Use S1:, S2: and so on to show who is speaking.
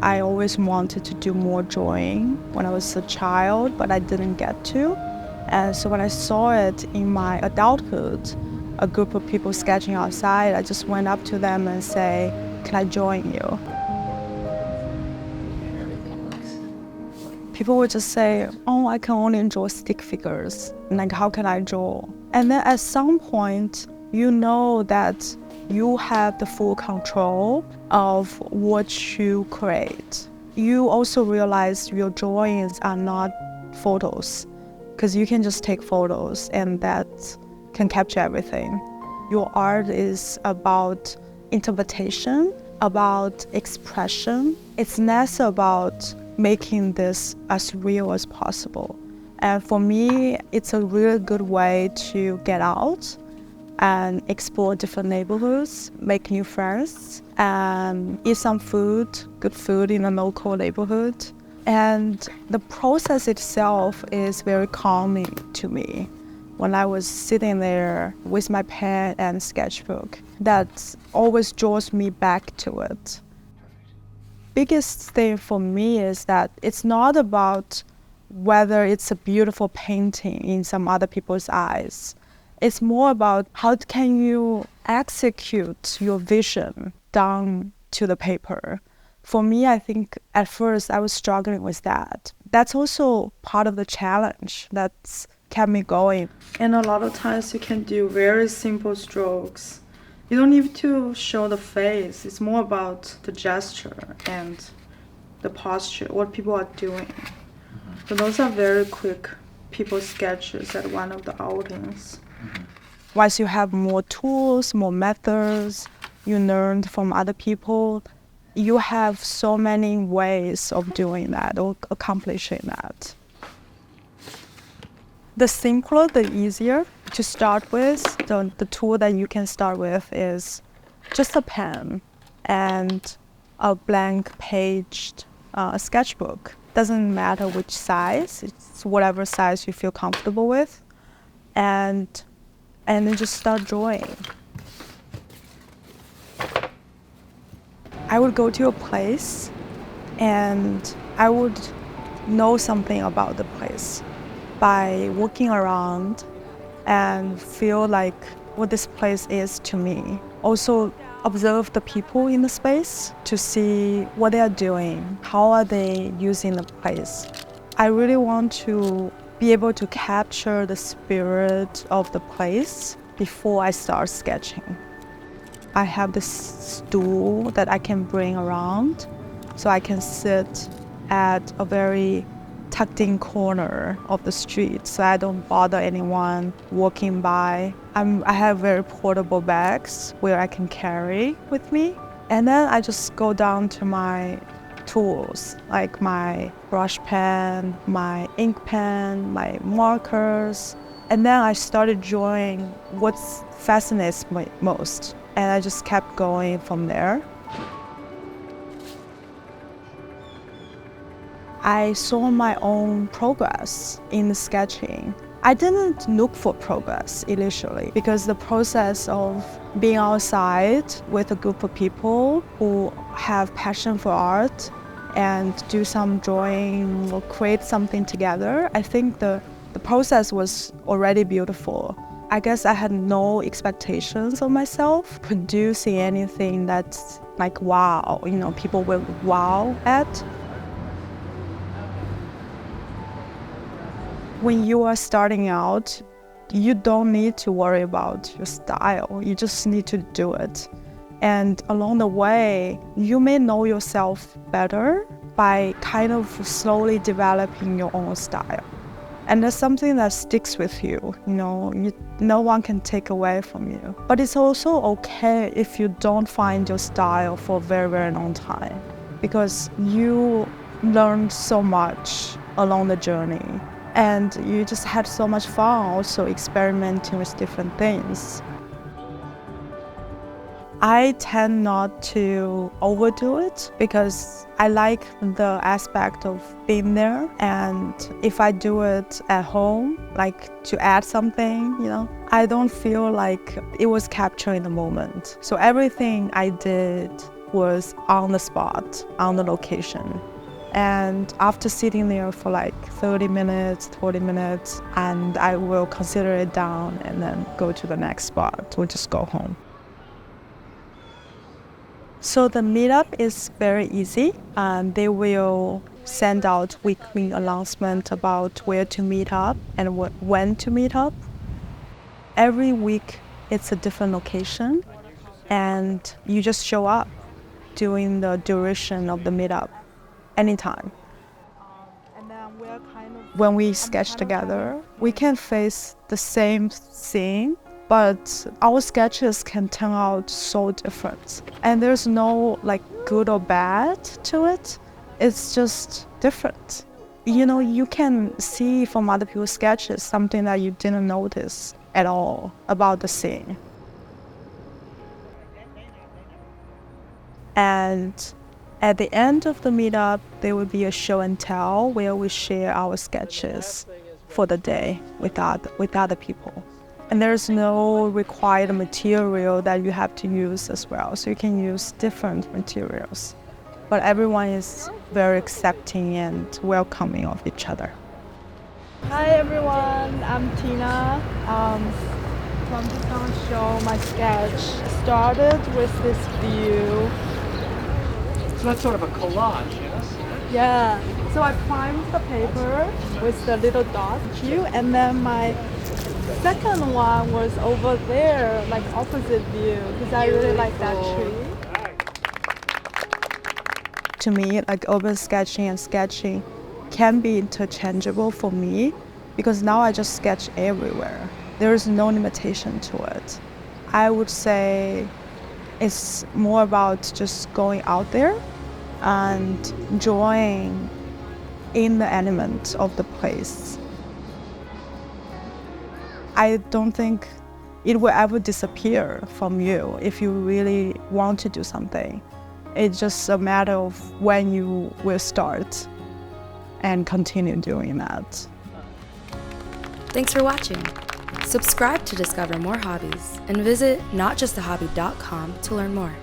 S1: I always wanted to do more drawing when I was a child, but I didn't get to. And so when I saw it in my adulthood, a group of people sketching outside, I just went up to them and say, "Can I join you?" People would just say, "Oh, I can only draw stick figures. Like, how can I draw?" And then at some point, you know that you have the full control of what you create. You also realize your drawings are not photos, because you can just take photos and that can capture everything. Your art is about interpretation, about expression. It's less about making this as real as possible. And for me, it's a really good way to get out and explore different neighborhoods, make new friends, and eat some food, good food in a local neighborhood. And the process itself is very calming to me. When I was sitting there with my pen and sketchbook, that always draws me back to it. Biggest thing for me is that it's not about whether it's a beautiful painting in some other people's eyes. It's more about how can you execute your vision down to the paper. For me, I think at first I was struggling with that. That's also part of the challenge that's kept me going. And a lot of times you can do very simple strokes. You don't need to show the face. It's more about the gesture and the posture, what people are doing. So those are very quick people sketches at one of the outings. Once you have more tools, more methods, you learned from other people, you have so many ways of doing that or accomplishing that. The simpler, the easier to start with. The tool that you can start with is just a pen and a blank paged sketchbook. Doesn't matter which size, it's whatever size you feel comfortable with. And then just start drawing. I would go to a place and I would know something about the place by walking around and feel like what this place is to me. Also observe the people in the space to see what they are doing, how are they using the place. I really want to be able to capture the spirit of the place before I start sketching. I have this stool that I can bring around so I can sit at a very tucked in corner of the street so I don't bother anyone walking by. I have very portable bags where I can carry with me. And then I just go down to my tools, like my brush pen, my ink pen, my markers. And then I started drawing what fascinates me most. And I just kept going from there. I saw my own progress in the sketching. I didn't look for progress initially because the process of being outside with a group of people who have passion for art and do some drawing or create something together, I think the process was already beautiful. I guess I had no expectations of myself producing anything that's like wow, people will wow at. When you are starting out, you don't need to worry about your style. You just need to do it. And along the way, you may know yourself better by kind of slowly developing your own style. And that's something that sticks with you, no one can take away from you. But it's also okay if you don't find your style for a very, very long time, because you learned so much along the journey. And you just had so much fun also experimenting with different things. I tend not to overdo it because I like the aspect of being there. And if I do it at home, like to add something, I don't feel like it was capturing the moment. So everything I did was on the spot, on the location. And after sitting there for like 30 minutes, 40 minutes, and I will consider it done and then go to the next spot or just go home. So the meetup is very easy. They will send out weekly announcement about where to meet up and when to meet up. Every week it's a different location, and you just show up during the duration of the meetup anytime. When we sketch together, we can face the same scene, but our sketches can turn out so different. And there's no like good or bad to it. It's just different. You know, you can see from other people's sketches something that you didn't notice at all about the scene. And at the end of the meetup, there will be a show and tell where we share our sketches for the day with other people. And there's no required material that you have to use as well, so you can use different materials. But everyone is very accepting and welcoming of each other. Hi everyone, I'm Tina. So I'm just going to show my sketch. Started with this view.
S2: So that's sort of a collage, yes?
S1: Yeah. So I primed the paper with the little dot view, and then my second one was over there, like opposite view, because I really like that tree. To me, like urban sketching and sketching can be interchangeable for me, because now I just sketch everywhere. There is no limitation to it. I would say it's more about just going out there and enjoying in the element of the place. I don't think it will ever disappear from you if you really want to do something. It's just a matter of when you will start and continue doing that.
S3: Thanks for watching. Subscribe to discover more hobbies and visit notjusthehobby.com to learn more.